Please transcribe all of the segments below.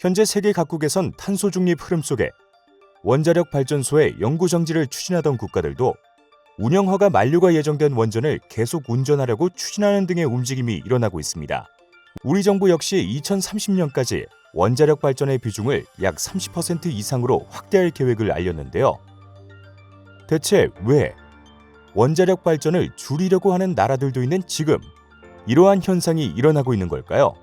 현재 세계 각국에선 탄소 중립 흐름 속에 원자력 발전소의 영구 정지를 추진하던 국가들도 운영허가 만료가 예정된 원전을 계속 운전하려고 추진하는 등의 움직임이 일어나고 있습니다. 우리 정부 역시 2030년까지 원자력 발전의 비중을 약 30% 이상으로 확대할 계획을 알렸는데요. 대체 왜 원자력 발전을 줄이려고 하는 나라들도 있는 지금 이러한 현상이 일어나고 있는 걸까요?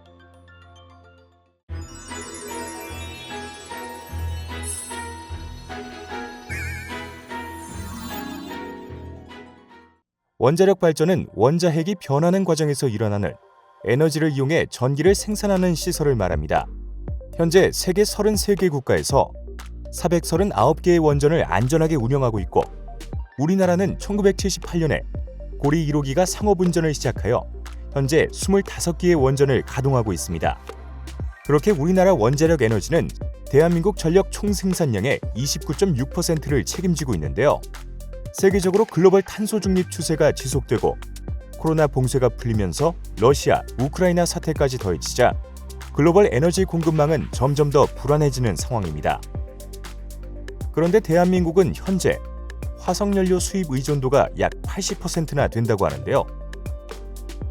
원자력 발전은 원자핵이 변하는 과정에서 일어나는 에너지를 이용해 전기를 생산하는 시설을 말합니다. 현재 세계 33개 국가에서 439개의 원전을 안전하게 운영하고 있고 우리나라는 1978년에 고리 1호기가 상업운전을 시작하여 현재 25개의 원전을 가동하고 있습니다. 그렇게 우리나라 원자력 에너지는 대한민국 전력 총생산량의 29.6%를 책임지고 있는데요. 세계적으로 글로벌 탄소 중립 추세가 지속되고 코로나 봉쇄가 풀리면서 러시아, 우크라이나 사태까지 더해지자 글로벌 에너지 공급망은 점점 더 불안해지는 상황입니다. 그런데 대한민국은 현재 화석연료 수입 의존도가 약 80%나 된다고 하는데요.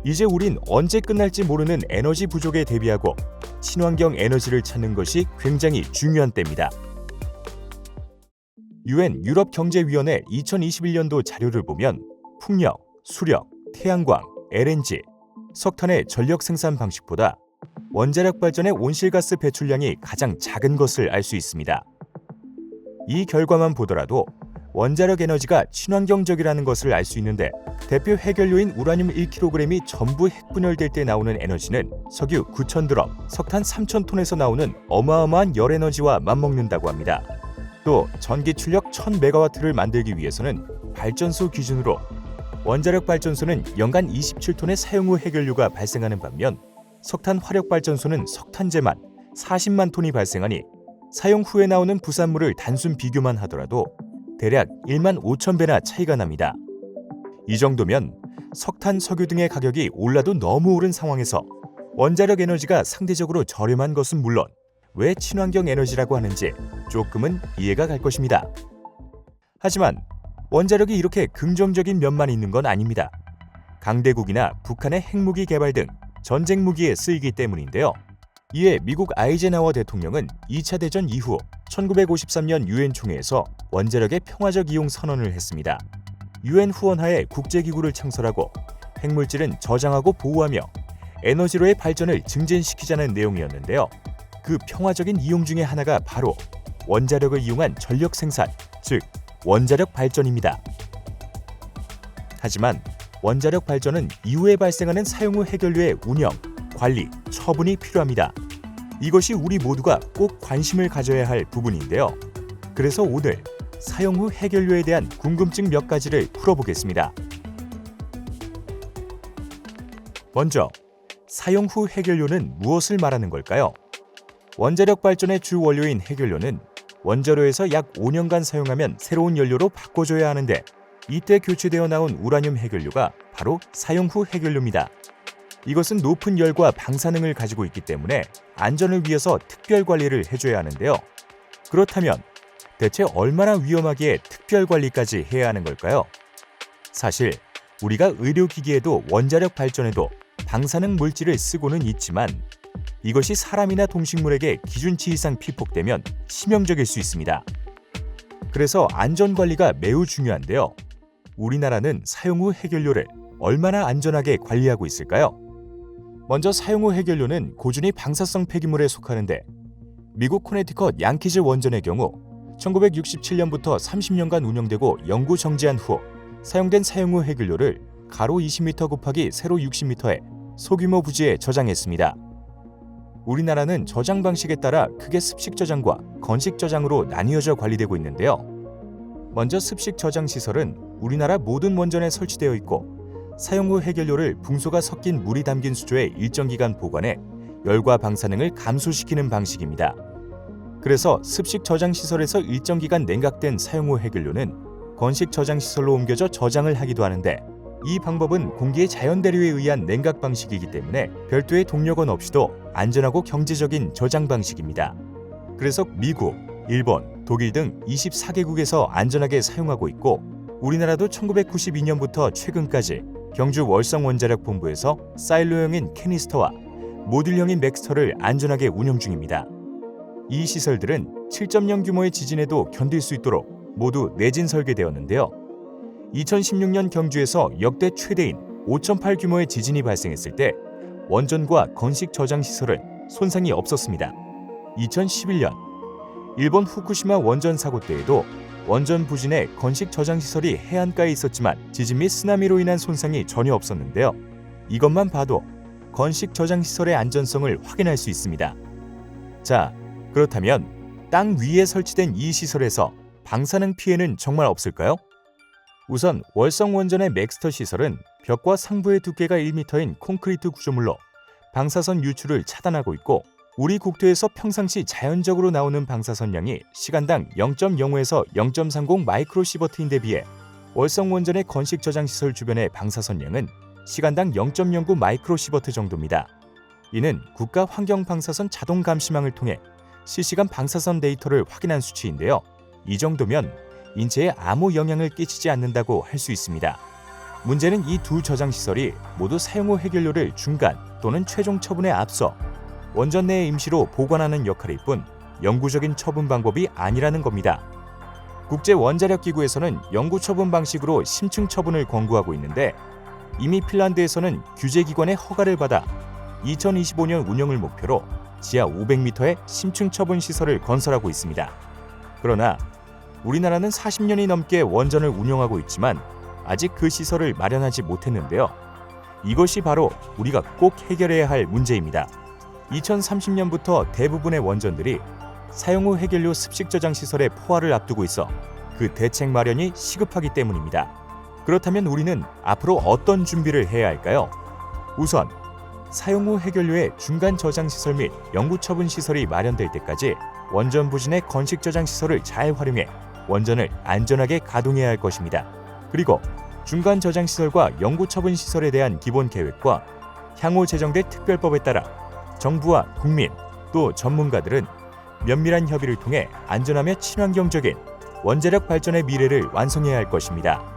이제 우린 언제 끝날지 모르는 에너지 부족에 대비하고 친환경 에너지를 찾는 것이 굉장히 중요한 때입니다. UN 유럽경제위원회 2021년도 자료를 보면 풍력, 수력, 태양광, LNG, 석탄의 전력 생산 방식보다 원자력 발전의 온실가스 배출량이 가장 작은 것을 알 수 있습니다. 이 결과만 보더라도 원자력 에너지가 친환경적이라는 것을 알 수 있는데 대표 해결료인 우라늄 1kg이 전부 핵분열될 때 나오는 에너지는 석유 9,000드럼, 석탄 3,000톤에서 나오는 어마어마한 열에너지와 맞먹는다고 합니다. 또 전기 출력 1000메가와트를 만들기 위해서는 발전소 기준으로 원자력 발전소는 연간 27톤의 사용 후 해결료가 발생하는 반면 석탄 화력 발전소는 석탄재만 40만 톤이 발생하니 사용 후에 나오는 부산물을 단순 비교만 하더라도 대략 1만 5천 배나 차이가 납니다. 이 정도면 석탄, 석유 등의 가격이 올라도 너무 오른 상황에서 원자력 에너지가 상대적으로 저렴한 것은 물론 왜 친환경 에너지라고 하는지 조금은 이해가 갈 것입니다. 하지만 원자력이 이렇게 긍정적인 면만 있는 건 아닙니다. 강대국이나 북한의 핵무기 개발 등 전쟁 무기에 쓰이기 때문인데요. 이에 미국 아이젠하워 대통령은 2차 대전 이후 1953년 유엔 총회에서 원자력의 평화적 이용 선언을 했습니다. 유엔 후원하에 국제기구를 창설하고 핵물질은 저장하고 보호하며 에너지로의 발전을 증진시키자는 내용이었는데요. 그 평화적인 이용 중에 하나가 바로 원자력을 이용한 전력 생산, 즉 원자력 발전입니다. 하지만 원자력 발전은 이후에 발생하는 사용 후 해결료의 운영, 관리, 처분이 필요합니다. 이것이 우리 모두가 꼭 관심을 가져야 할 부분인데요. 그래서 오늘 사용 후 해결료에 대한 궁금증 몇 가지를 풀어보겠습니다. 먼저, 사용 후 해결료는 무엇을 말하는 걸까요? 원자력 발전의 주 원료인 해결료는 원자로에서 약 5년간 사용하면 새로운 연료로 바꿔줘야 하는데 이때 교체되어 나온 우라늄 해결료가 바로 사용 후 해결료입니다. 이것은 높은 열과 방사능을 가지고 있기 때문에 안전을 위해서 특별 관리를 해줘야 하는데요. 그렇다면 대체 얼마나 위험하기에 특별 관리까지 해야 하는 걸까요? 사실 우리가 의료기기에도 원자력 발전에도 방사능 물질을 쓰고는 있지만 이것이 사람이나 동식물에게 기준치 이상 피폭되면 치명적일 수 있습니다. 그래서 안전관리가 매우 중요한데요. 우리나라는 사용 후 해결료를 얼마나 안전하게 관리하고 있을까요? 먼저 사용 후 해결료는 고준위 방사성 폐기물에 속하는데 미국 코네티컷 양키즈 원전의 경우 1967년부터 30년간 운영되고 영구 정지한 후 사용된 사용 후 해결료를 가로 20m 곱하기 세로 60m의 소규모 부지에 저장했습니다. 우리나라는 저장 방식에 따라 크게 습식 저장과 건식 저장으로 나뉘어져 관리되고 있는데요. 먼저 습식 저장 시설은 우리나라 모든 원전에 설치되어 있고 사용 후 해결료를 붕소가 섞인 물이 담긴 수조에 일정 기간 보관해 열과 방사능을 감소시키는 방식입니다. 그래서 습식 저장 시설에서 일정 기간 냉각된 사용 후 해결료는 건식 저장 시설로 옮겨져 저장을 하기도 하는데 이 방법은 공기의 자연대류에 의한 냉각 방식이기 때문에 별도의 동력원 없이도 안전하고 경제적인 저장 방식입니다. 그래서 미국, 일본, 독일 등 24개국에서 안전하게 사용하고 있고 우리나라도 1992년부터 최근까지 경주 월성원자력본부에서 사일로형인 캐니스터와 모듈형인 맥스터를 안전하게 운영 중입니다. 이 시설들은 7.0 규모의 지진에도 견딜 수 있도록 모두 내진 설계되었는데요. 2016년 경주에서 역대 최대인 5.8 규모의 지진이 발생했을 때 원전과 건식 저장 시설은 손상이 없었습니다. 2011년 일본 후쿠시마 원전 사고 때에도 원전 부진에 건식 저장 시설이 해안가에 있었지만 지진 및 쓰나미로 인한 손상이 전혀 없었는데요. 이것만 봐도 건식 저장 시설의 안전성을 확인할 수 있습니다. 자, 그렇다면 땅 위에 설치된 이 시설에서 방사능 피해는 정말 없을까요? 우선 월성 원전의 맥스터 시설은 벽과 상부의 두께가 1m인 콘크리트 구조물로 방사선 유출을 차단하고 있고 우리 국토에서 평상시 자연적으로 나오는 방사선량이 시간당 0.05에서 0.30 마이크로시버트인데 비해 월성 원전의 건식 저장 시설 주변의 방사선량은 시간당 0.09 마이크로시버트 정도입니다. 이는 국가 환경 방사선 자동 감시망을 통해 실시간 방사선 데이터를 확인한 수치인데요. 이 정도면 인체에 아무 영향을 끼치지 않는다고 할 수 있습니다. 문제는 이 두 저장 시설이 모두 사용 후 해결료를 중간 또는 최종 처분에 앞서 원전 내에 임시로 보관하는 역할일 뿐 영구적인 처분 방법이 아니라는 겁니다. 국제원자력기구에서는 영구 처분 방식으로 심층 처분을 권고하고 있는데 이미 핀란드에서는 규제기관의 허가를 받아 2025년 운영을 목표로 지하 500m의 심층 처분 시설을 건설하고 있습니다. 그러나 우리나라는 40년이 넘게 원전을 운영하고 있지만 아직 그 시설을 마련하지 못했는데요. 이것이 바로 우리가 꼭 해결해야 할 문제입니다. 2030년부터 대부분의 원전들이 사용 후 해결료 습식 저장 시설의 포화를 앞두고 있어 그 대책 마련이 시급하기 때문입니다. 그렇다면 우리는 앞으로 어떤 준비를 해야 할까요? 우선 사용 후 해결료의 중간 저장 시설 및 영구 처분 시설이 마련될 때까지 원전 부진의 건식 저장 시설을 잘 활용해 원전을 안전하게 가동해야 할 것입니다. 그리고 중간 저장 시설과 영구 처분 시설에 대한 기본 계획과 향후 제정될 특별법에 따라 정부와 국민 또 전문가들은 면밀한 협의를 통해 안전하며 친환경적인 원자력 발전의 미래를 완성해야 할 것입니다.